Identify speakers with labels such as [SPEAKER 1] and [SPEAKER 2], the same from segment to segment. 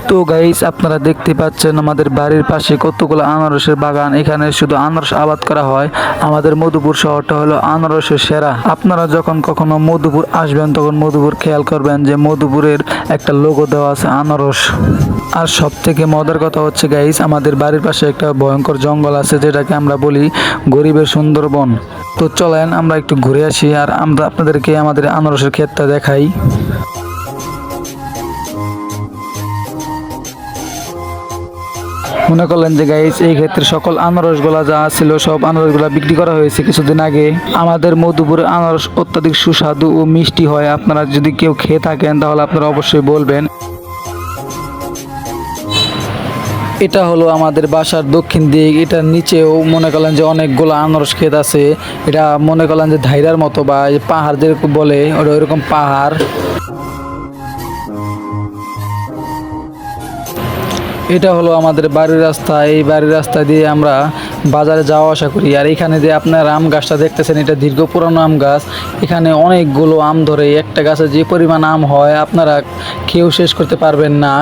[SPEAKER 1] তো গাইস, আপনারা দেখতে পাচ্ছেন আমাদের বাড়ির পাশে কতগুলো আনারসের বাগান। এখানে শুধু আনারস আবাদ করা হয়। আমাদের মধুপুর শহরটা হলো আনারসের সেরা। আপনারা যখন কখনো মধুপুর আসবেন তখন মধুপুর খেয়াল করবেন যে মধুপুরের একটা লোগো দেওয়া আছে আনারস। আর সব থেকে মজার কথা হচ্ছে গাইস, আমাদের বাড়ির পাশে একটা ভয়ঙ্কর জঙ্গল আছে যেটাকে আমরা বলি গরিবের সুন্দরবন। তো চলেন আমরা একটু ঘুরে আসি আর আমরা আপনাদেরকে আমাদের আনারসের ক্ষেতটা দেখাই। মনে করলেন যে গাইস, এই ক্ষেত্রে সকল আনারসগুলা যা ছিল সব আনারসগুলা বিক্রি করা হয়েছে কিছুদিন আগে। আমাদের মধুপুরে আনারস অত্যাধিক সুস্বাদু ও মিষ্টি হয়। আপনারা যদি কেউ খেয়ে থাকেন তাহলে আপনারা অবশ্যই বলবেন। এটা হলো আমাদের বাসার দক্ষিণ দিক। এটার নিচেও মনে করলেন যে অনেকগুলো আনারস ক্ষেত আছে। এটা মনে করলেন যে ধাইরার মতো বা পাহাড় যেরকম বলে ওটা ওইরকম পাহাড়। এটা হলো আমাদের বাড়ির রাস্তা। এই বাড়ির রাস্তা দিয়ে আমরা বাজারে যাওয়া আসা করি। আর এখানে যে আপনার আম গাছটা দেখতেছেন, এটা দীর্ঘ পুরানো আম গাছ। এখানে অনেকগুলো আম ধরে। একটা গাছে যে পরিমাণ আম হয় আপনারা কেউ শেষ করতে পারবেন না।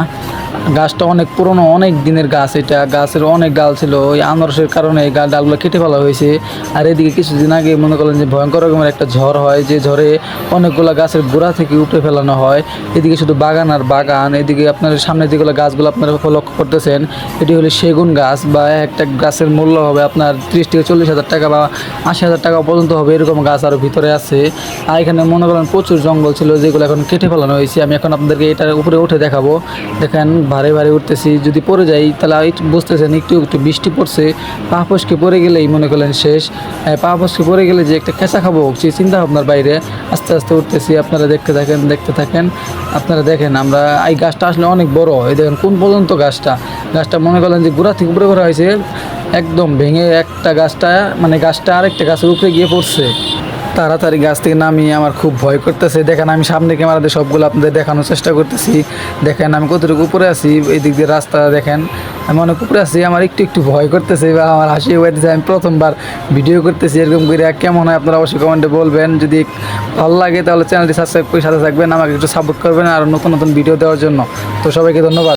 [SPEAKER 1] গাছটা অনেক পুরনো, অনেক দিনের গাছ। এটা গাছের অনেক ডাল ছিল, ওই আনারসের কারণে এই ডালগুলো কেটে ফেলা হয়েছে। আর এদিকে কিছুদিন আগে মনে করলেন যে ভয়ঙ্কর রকমের একটা ঝড় হয়, যে ঝড়ে অনেকগুলো গাছের গোড়া থেকে উপড়ে ফেলানো হয়। এদিকে শুধু বাগান আর বাগান। এদিকে আপনার সামনে যেগুলো গাছগুলো আপনারা লক্ষ্য করতেছেন, এটি হলো সেগুন গাছ। বা একটা গাছের মূল্য হবে আপনার 30 থেকে 40,000 টাকা বা 80,000 টাকা পর্যন্ত হবে, এরকম গাছ আরও ভিতরে আছে। আর এখানে মনে করেন প্রচুর জঙ্গল ছিল যেগুলো এখন কেটে ফেলানো হয়েছে। আমি এখন আপনাদেরকে এটার উপরে উঠে দেখাবো। দেখেন ভারে ভারে উঠতেছি, যদি পড়ে যাই তাহলে বুঝতেছেন একটু একটু বৃষ্টি পড়ছে, পা ফসকে পড়ে গেলেই মনে করলেন শেষ। পা ফসকে পড়ে গেলে যে একটা খেঁচা খাবো সে চিন্তা ভাবনার বাইরে। আস্তে আস্তে উঠতেছি, আপনারা দেখতে থাকেন। আপনারা দেখেন আমরা এই গাছটা আসলে অনেক বড়। এই দেখেন কোন পর্যন্ত গাছটা মনে করলেন যে গোড়া থেকে উপরে করা হয়েছে, একদম ভেঙে একটা গাছটা আরেকটা গাছের উপরে গিয়ে পড়ছে। তাড়াতাড়ি গাছ থেকে নামিয়ে আমার খুব ভয় করতেছে। দেখেন আমি সামনে ক্যামেরাতে সবগুলো আপনাদের দেখানোর চেষ্টা করতেছি। দেখেন আমি কতটুকু উপরে আছি, এই দিক দিয়ে রাস্তা দেখেন আমি অনেক উপরে আছি। আমার একটু একটু ভয় করতেছে বা আমার হাসি হয়েছে। আমি প্রথমবার ভিডিও করতেছি, এরকম করে কেমন হয় আপনারা অবশ্যই কমেন্টে বলবেন। যদি ভালো লাগে তাহলে চ্যানেলটি সাবস্ক্রাইব করে সাথে থাকবেন, আমাকে একটু সাপোর্ট করবেন আর নতুন নতুন ভিডিও দেওয়ার জন্য। তো সবাইকে ধন্যবাদ।